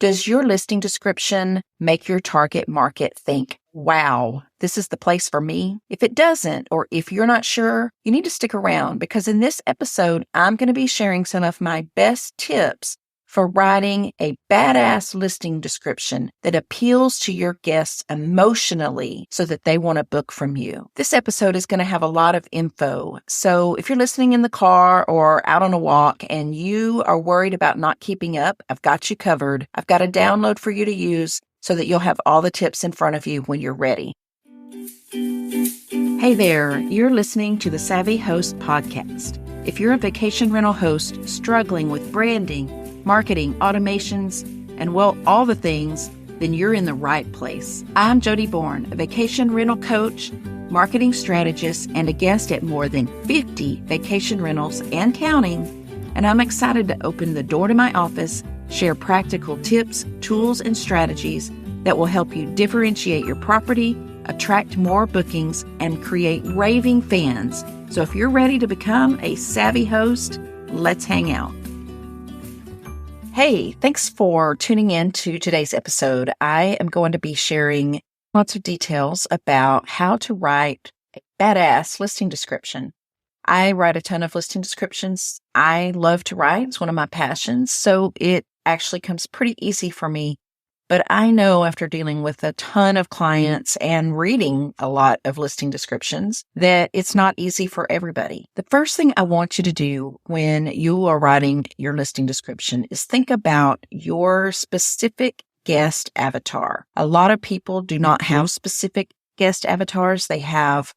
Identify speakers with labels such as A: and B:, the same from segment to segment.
A: Does your listing description make your target market think, wow, this is the place for me? If it doesn't, or if you're not sure, you need to stick around because in this episode, I'm going to be sharing some of my best tips for writing a badass listing description that appeals to your guests emotionally so that they want to book from you. This episode is going to have a lot of info. So if you're listening in the car or out on a walk and you are worried about not keeping up, I've got you covered. I've got a download for you to use so that you'll have all the tips in front of you when you're ready. Hey there, you're listening to the Savvy Host Podcast. If you're a vacation rental host struggling with branding, marketing, automations, and well, all the things, then you're in the right place. I'm Jodi Bourne, a vacation rental coach, marketing strategist, and a guest at more than 50 vacation rentals and counting. And I'm excited to open the door to my office, share practical tips, tools, and strategies that will help you differentiate your property, attract more bookings, and create raving fans. So if you're ready to become a savvy host, let's hang out. Hey, thanks for tuning in to today's episode. I am going to be sharing lots of details about how to write a badass listing description. I write a ton of listing descriptions. I love to write. It's one of my passions. So it actually comes pretty easy for me. But I know after dealing with a ton of clients and reading a lot of listing descriptions that it's not easy for everybody. The first thing I want you to do when you are writing your listing description is think about your specific guest avatar. A lot of people do not have specific guest avatars. They have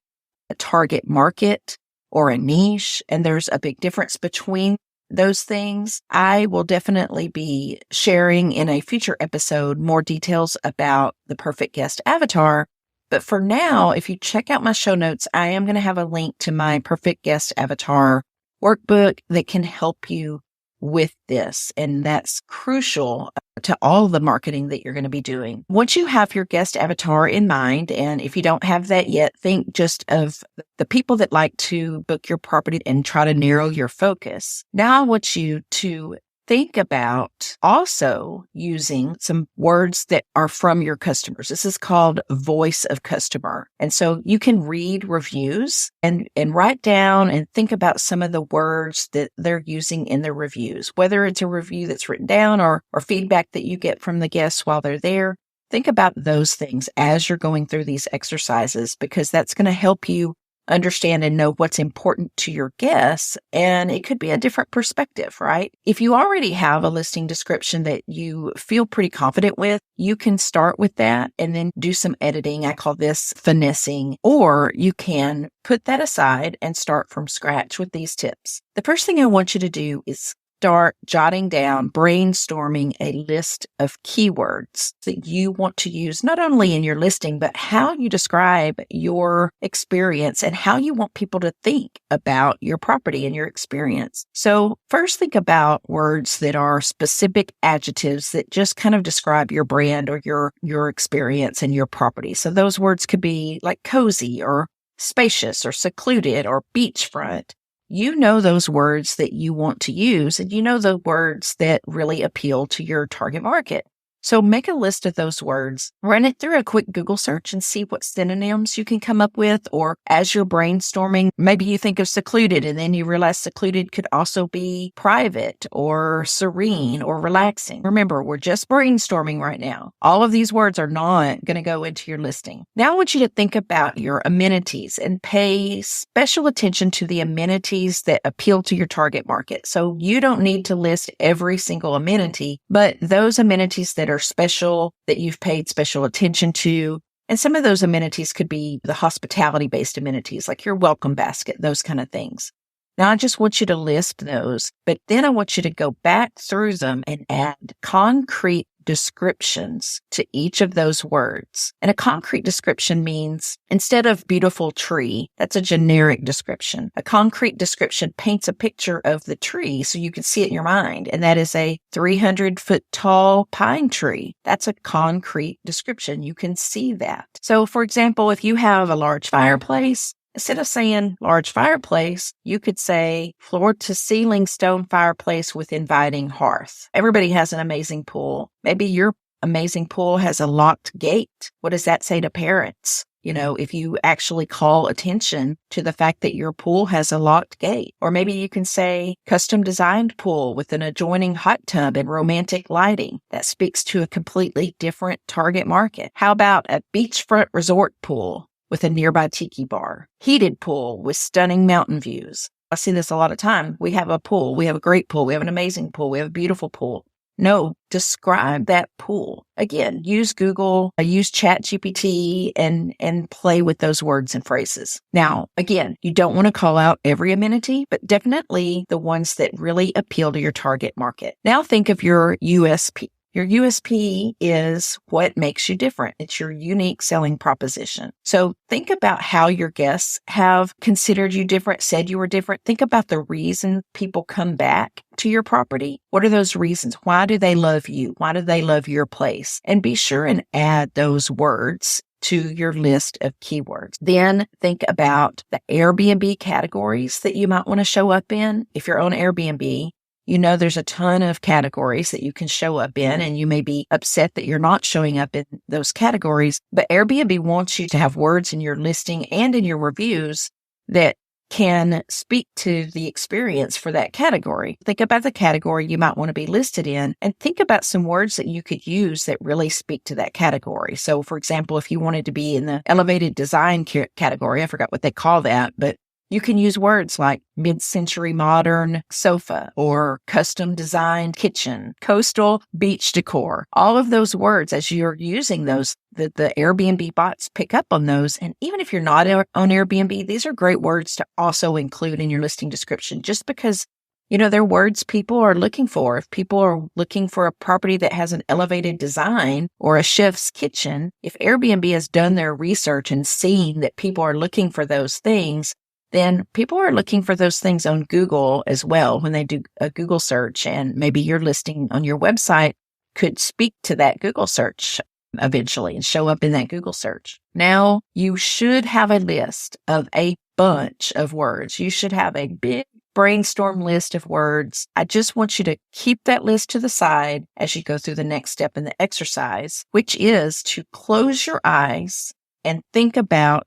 A: a target market or a niche, and there's a big difference between those things. I will definitely be sharing in a future episode more details about the perfect guest avatar. But for now, if you check out my show notes, I am going to have a link to my perfect guest avatar workbook that can help you with this. And that's crucial to all the marketing that you're going to be doing. Once you have your guest avatar in mind, and if you don't have that yet, think just of the people that like to book your property and try to narrow your focus. Now I want you to think about also using some words that are from your customers. This is called voice of customer. And so you can read reviews and write down and think about some of the words that they're using in their reviews, whether it's a review that's written down or feedback that you get from the guests while they're there. Think about those things as you're going through these exercises, because that's going to help you understand and know what's important to your guests. And it could be a different perspective, right? If you already have a listing description that you feel pretty confident with, you can start with that and then do some editing. I call this finessing, or you can put that aside and start from scratch with these tips. The first thing I want you to do is start jotting down, brainstorming a list of keywords that you want to use, not only in your listing, but how you describe your experience and how you want people to think about your property and your experience. So first, think about words that are specific adjectives that just kind of describe your brand or your experience and your property. So those words could be like cozy or spacious or secluded or beachfront. You know those words that you want to use, and you know the words that really appeal to your target market. So make a list of those words, run it through a quick Google search and see what synonyms you can come up with. Or as you're brainstorming, maybe you think of secluded and then you realize secluded could also be private or serene or relaxing. Remember, we're just brainstorming right now. All of these words are not going to go into your listing. Now I want you to think about your amenities and pay special attention to the amenities that appeal to your target market. So you don't need to list every single amenity, but those amenities that are special, that you've paid special attention to. And some of those amenities could be the hospitality-based amenities, like your welcome basket, those kind of things. Now, I just want you to list those, but then I want you to go back through them and add concrete descriptions to each of those words. And a concrete description means instead of beautiful tree, that's a generic description. A concrete description paints a picture of the tree so you can see it in your mind. And that is a 300-foot tall pine tree. That's a concrete description. You can see that. So for example, if you have a large fireplace, Instead of saying large fireplace, you could say floor to ceiling stone fireplace with inviting hearth. Everybody has an amazing pool. Maybe your amazing pool has a locked gate. What does that say to parents? If you actually call attention to the fact that your pool has a locked gate. Or maybe you can say custom designed pool with an adjoining hot tub and romantic lighting. That speaks to a completely different target market. How about a beachfront resort pool with a nearby tiki bar? Heated pool with stunning mountain views. I see this a lot of time. We have a pool. We have a great pool. We have an amazing pool. We have a beautiful pool. No, describe that pool. Again, use Google, use ChatGPT and play with those words and phrases. Now, again, you don't want to call out every amenity, but definitely the ones that really appeal to your target market. Now think of your USP. Your USP is what makes you different. It's your unique selling proposition. So think about how your guests have considered you different, said you were different. Think about the reason people come back to your property. What are those reasons? Why do they love you? Why do they love your place? And be sure and add those words to your list of keywords. Then think about the Airbnb categories that you might want to show up in. If you're on Airbnb, there's a ton of categories that you can show up in, and you may be upset that you're not showing up in those categories. But Airbnb wants you to have words in your listing and in your reviews that can speak to the experience for that category. Think about the category you might want to be listed in, and think about some words that you could use that really speak to that category. So, for example, if you wanted to be in the elevated design category, I forgot what they call that, but you can use words like mid-century modern sofa or custom designed kitchen, coastal beach decor. All of those words, as you're using those, the Airbnb bots pick up on those. And even if you're not on Airbnb, these are great words to also include in your listing description, just because they're words people are looking for. If people are looking for a property that has an elevated design or a chef's kitchen, if Airbnb has done their research and seen that people are looking for those things, then people are looking for those things on Google as well when they do a Google search, and maybe your listing on your website could speak to that Google search eventually and show up in that Google search. Now, you should have a list of a bunch of words. You should have a big brainstorm list of words. I just want you to keep that list to the side as you go through the next step in the exercise, which is to close your eyes and think about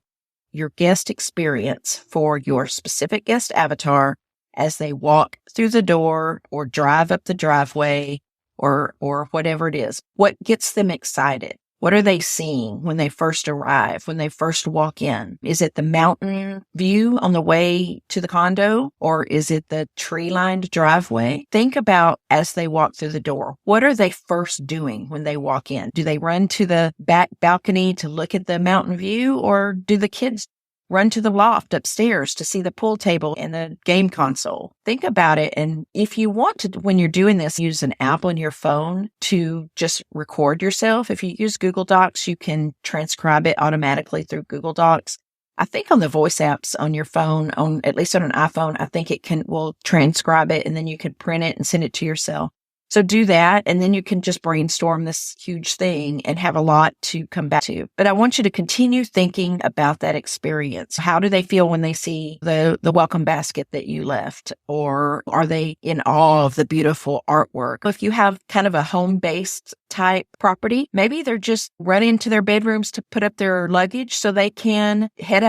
A: your guest experience for your specific guest avatar as they walk through the door or drive up the driveway or whatever it is. What gets them excited? What are they seeing when they first arrive, when they first walk in? Is it the mountain view on the way to the condo, or is it the tree-lined driveway? Think about as they walk through the door, what are they first doing when they walk in? Do they run to the back balcony to look at the mountain view, or do the kids run to the loft upstairs to see the pool table and the game console? Think about it. And if you want to, when you're doing this, use an app on your phone to just record yourself. If you use Google Docs, you can transcribe it automatically through Google Docs. I think on the voice apps on your phone, at least on an iPhone, I think will transcribe it, and then you can print it and send it to yourself. So do that, and then you can just brainstorm this huge thing and have a lot to come back to. But I want you to continue thinking about that experience. How do they feel when they see the welcome basket that you left? Or are they in awe of the beautiful artwork? If you have kind of a home-based type property, maybe they're just running to their bedrooms to put up their luggage so they can head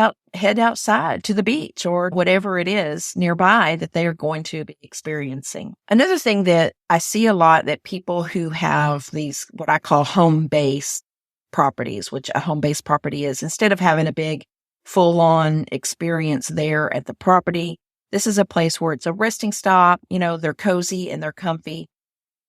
A: outside to the beach or whatever it is nearby that they are going to be experiencing. Another thing that I see a lot, that people who have these, what I call home-based properties, which a home-based property is, instead of having a big full-on experience there at the property, this is a place where it's a resting stop, they're cozy and they're comfy.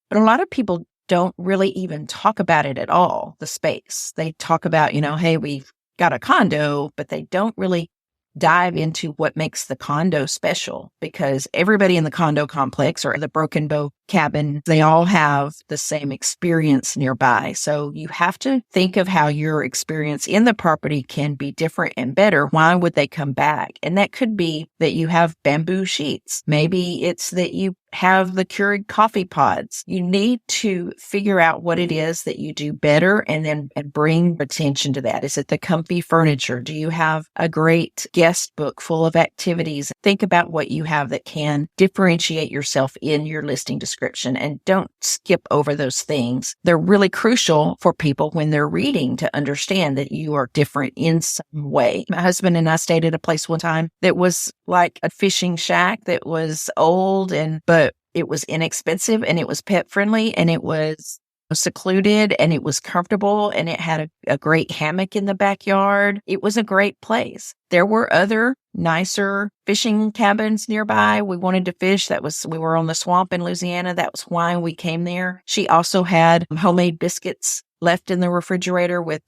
A: But a lot of people don't really even talk about it at all, the space. They talk about, hey, we've got a condo, but they don't really dive into what makes the condo special, because everybody in the condo complex or the Broken Bow cabin, they all have the same experience nearby. So you have to think of how your experience in the property can be different and better. Why would they come back? And that could be that you have bamboo sheets. Maybe it's that you have the Keurig coffee pods. You need to figure out what it is that you do better and bring attention to that. Is it the comfy furniture? Do you have a great guest book full of activities? Think about what you have that can differentiate yourself in your listing description, and don't skip over those things. They're really crucial for people when they're reading to understand that you are different in some way. My husband and I stayed at a place one time that was like a fishing shack that was old but it was inexpensive and it was pet friendly and it was secluded and it was comfortable and it had a great hammock in the backyard. It was a great place. There were other nicer fishing cabins nearby. We wanted to fish. We were on the swamp in Louisiana. That was why we came there. She also had homemade biscuits left in the refrigerator with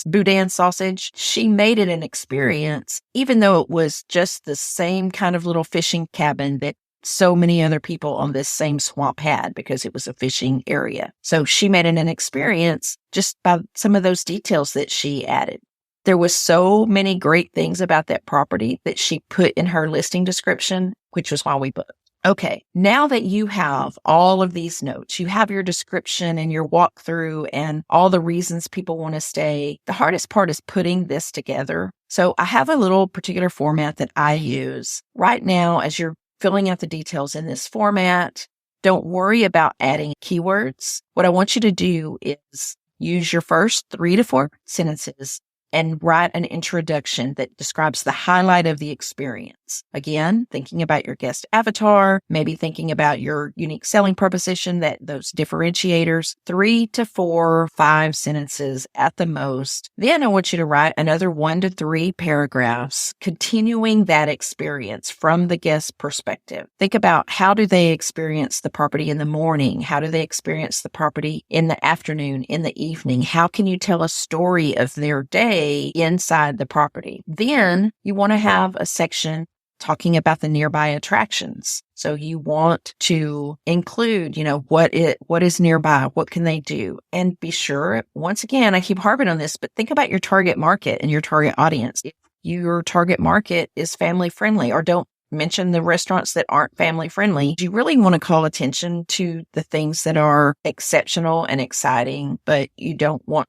A: boudin sausage. She made it an experience, even though it was just the same kind of little fishing cabin that so many other people on this same swamp had, because it was a fishing area. So she made it an experience just by some of those details that she added. There was so many great things about that property that she put in her listing description, which was why we booked. Okay, now that you have all of these notes, you have your description and your walkthrough and all the reasons people want to stay, the hardest part is putting this together. So I have a little particular format that I use right now. As you're filling out the details in this format, don't worry about adding keywords. What I want you to do is use your first 3 to 4 sentences and write an introduction that describes the highlight of the experience. Again, thinking about your guest avatar, maybe thinking about your unique selling proposition, those differentiators, 3 to 4, 5 sentences at the most. Then I want you to write another 1 to 3 paragraphs, continuing that experience from the guest perspective. Think about, how do they experience the property in the morning? How do they experience the property in the afternoon, in the evening? How can you tell a story of their day inside the property? Then you want to have a section talking about the nearby attractions. So you want to include, what is nearby, what can they do? And be sure, once again, I keep harping on this, but think about your target market and your target audience. If your target market is family friendly, or don't mention the restaurants that aren't family friendly, you really want to call attention to the things that are exceptional and exciting, but you don't want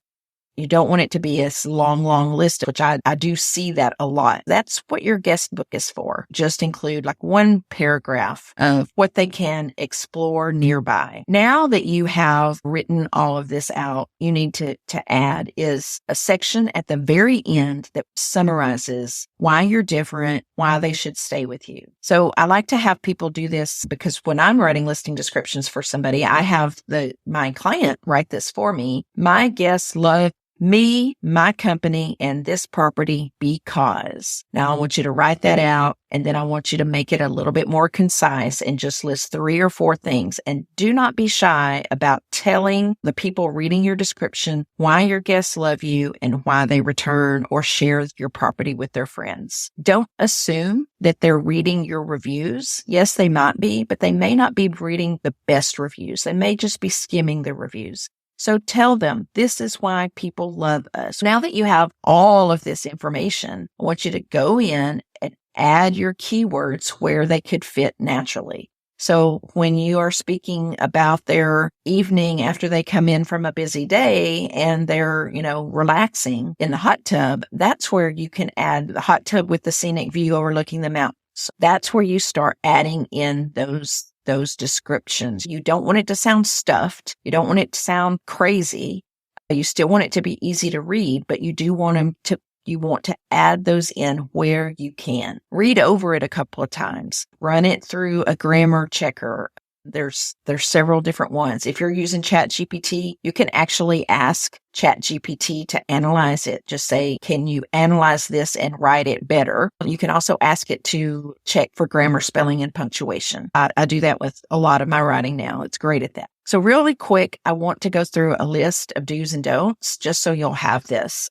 A: it to be a long list, which I do see that a lot. That's what your guest book is for. Just include like 1 paragraph of what they can explore nearby. Now that you have written all of this out, you need to add is a section at the very end that summarizes why you're different, why they should stay with you. So I like to have people do this because when I'm writing listing descriptions for somebody, I have my client write this for me. My guests love me, my company, and this property because. Now I want you to write that out, and then I want you to make it a little bit more concise and just list 3 or 4 things. And do not be shy about telling the people reading your description why your guests love you and why they return or share your property with their friends. Don't assume that they're reading your reviews. Yes, they might be, but they may not be reading the best reviews. They may just be skimming the reviews. So tell them, this is why people love us. Now that you have all of this information, I want you to go in and add your keywords where they could fit naturally. So when you are speaking about their evening after they come in from a busy day and they're, relaxing in the hot tub, that's where you can add the hot tub with the scenic view overlooking the mountains. So that's where you start adding in those descriptions. You don't want it to sound stuffed. You don't want it to sound crazy. You still want it to be easy to read, but you want to add those in where you can. Read over it a couple of times. Run it through a grammar checker. There's several different ones. If you're using ChatGPT, you can actually ask ChatGPT to analyze it. Just say, can you analyze this and write it better? You can also ask it to check for grammar, spelling, and punctuation. I do that with a lot of my writing now. It's great at that. So really quick, I want to go through a list of do's and don'ts just so you'll have this.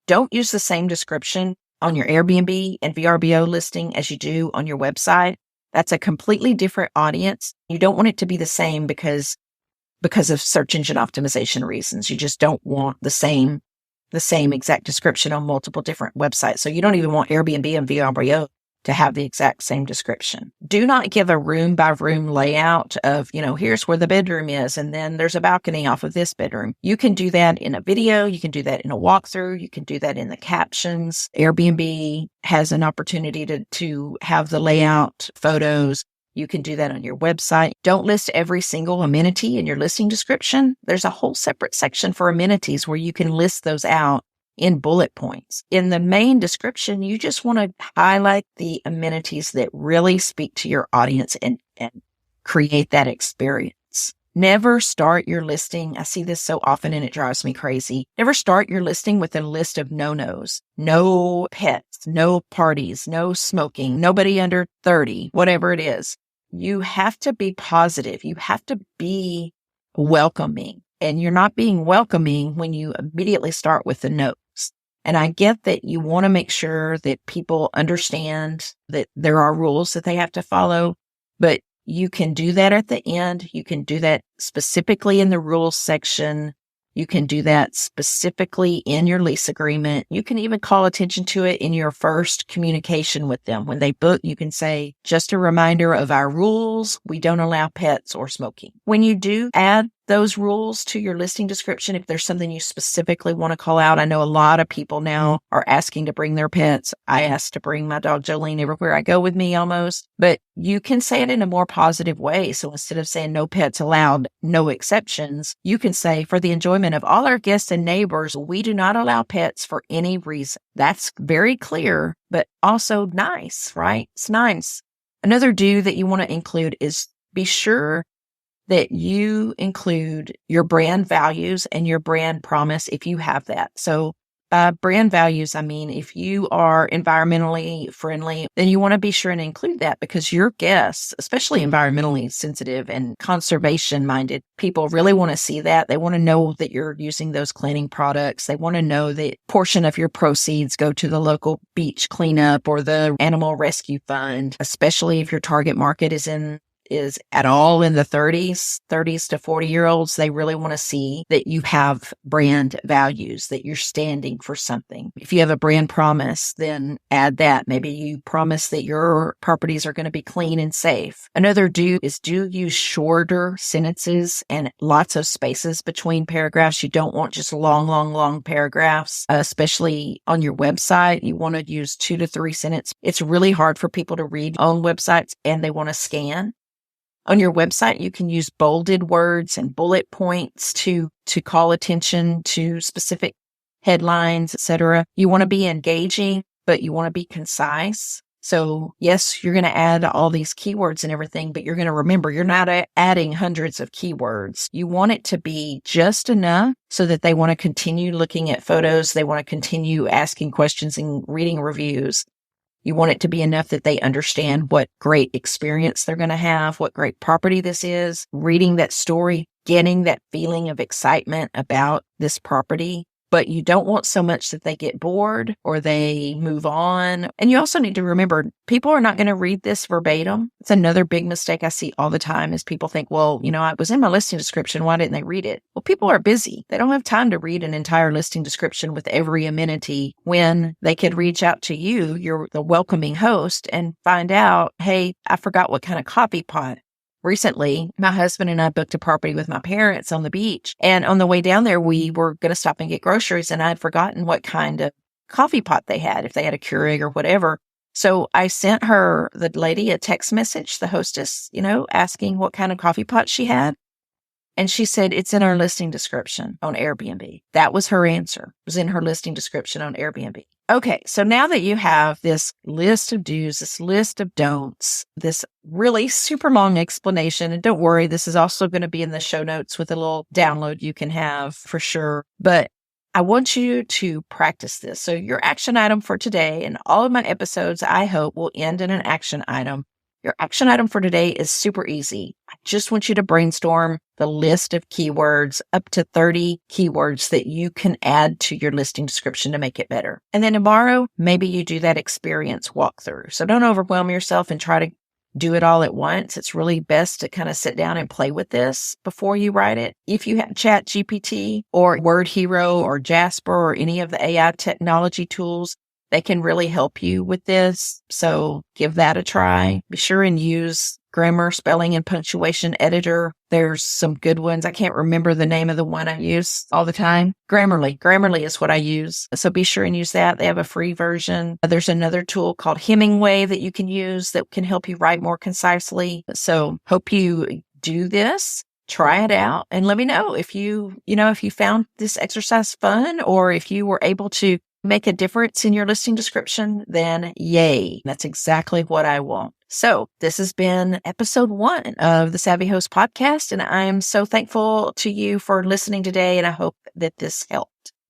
A: Don't use the same description on your Airbnb and VRBO listing as you do on your website. That's a completely different audience. You don't want it to be the same because of search engine optimization reasons. You just don't want the same exact description on multiple different websites. So you don't even want Airbnb and VRBO to have the exact same description. Do not give a room by room layout of, here's where the bedroom is, and then there's a balcony off of this bedroom. You can do that in a video. You can do that in a walkthrough. You can do that in the captions. Airbnb has an opportunity to have the layout photos. You can do that on your website. Don't list every single amenity in your listing description. There's a whole separate section for amenities where you can list those out in bullet points. In the main description, you just want to highlight the amenities that really speak to your audience and create that experience. Never start your listing. I see this so often and it drives me crazy. Never start your listing with a list of no-nos. No pets, no parties, no smoking, nobody under 30, whatever it is. You have to be positive. You have to be welcoming. And you're not being welcoming when you immediately start with the no's. And I get that you want to make sure that people understand that there are rules that they have to follow, but you can do that at the end. You can do that specifically in the rules section. You can do that specifically in your lease agreement. You can even call attention to it in your first communication with them. When they book, you can say, just a reminder of our rules. We don't allow pets or smoking. When you do add those rules to your listing description, if there's something you specifically want to call out, I know a lot of people now are asking to bring their pets. I ask to bring my dog Jolene everywhere I go with me almost, but you can say it in a more positive way. So instead of saying no pets allowed, no exceptions, you can say for the enjoyment of all our guests and neighbors, we do not allow pets for any reason. That's very clear, but also nice, right? It's nice. Another do that you want to include is be sure that you include your brand values and your brand promise if you have that. So by brand values, I mean, if you are environmentally friendly, then you want to be sure and include that because your guests, especially environmentally sensitive and conservation minded people, really want to see that. They want to know that you're using those cleaning products. They want to know that portion of your proceeds go to the local beach cleanup or the animal rescue fund, especially if your target market is at all in the 30s to 40-year-olds. They really want to see that you have brand values, that you're standing for something. If you have a brand promise, then add that. Maybe you promise that your properties are going to be clean and safe. Another do is use shorter sentences and lots of spaces between paragraphs. You don't want just long paragraphs, especially on your website. You want to use 2 to 3 sentences. It's really hard for people to read on websites and they want to scan. On your website, you can use bolded words and bullet points to call attention to specific headlines, etc. You want to be engaging, but you want to be concise. So yes, you're going to add all these keywords and everything, but you're going to remember you're not adding hundreds of keywords. You want it to be just enough so that they want to continue looking at photos. They want to continue asking questions and reading reviews. You want it to be enough that they understand what great experience they're going to have, what great property this is, reading that story, getting that feeling of excitement about this property. But you don't want so much that they get bored or they move on. And you also need to remember, people are not going to read this verbatim. It's another big mistake I see all the time is people think, well, it was in my listing description. Why didn't they read it? Well, people are busy. They don't have time to read an entire listing description with every amenity when they could reach out to you, you're the welcoming host, and find out, hey, I forgot what kind of coffee pot. Recently, my husband and I booked a property with my parents on the beach. And on the way down there, we were going to stop and get groceries. And I had forgotten what kind of coffee pot they had, if they had a Keurig or whatever. So I sent the lady, a text message, the hostess, asking what kind of coffee pot she had. And she said, it's in our listing description on Airbnb. That was her answer. It was in her listing description on Airbnb. Okay, so now that you have this list of do's, this list of don'ts, this really super long explanation, and don't worry, this is also going to be in the show notes with a little download you can have for sure. But I want you to practice this. So your action item for today, and all of my episodes, I hope, will end in an action item. Your action item for today is super easy. I just want you to brainstorm the list of keywords, up to 30 keywords that you can add to your listing description to make it better. And then tomorrow, maybe you do that experience walkthrough. So don't overwhelm yourself and try to do it all at once. It's really best to kind of sit down and play with this before you write it. If you have Chat GPT or Word Hero or Jasper or any of the AI technology tools, they can really help you with this. So give that a try. Be sure and use Grammar, Spelling, and Punctuation Editor. There's some good ones. I can't remember the name of the one I use all the time. Grammarly is what I use. So be sure and use that. They have a free version. There's another tool called Hemingway that you can use that can help you write more concisely. So hope you do this. Try it out and let me know if you found this exercise fun or if you were able to make a difference in your listing description, then yay. That's exactly what I want. So this has been episode 1 of the Savvy Host podcast, and I am so thankful to you for listening today, and I hope that this helped.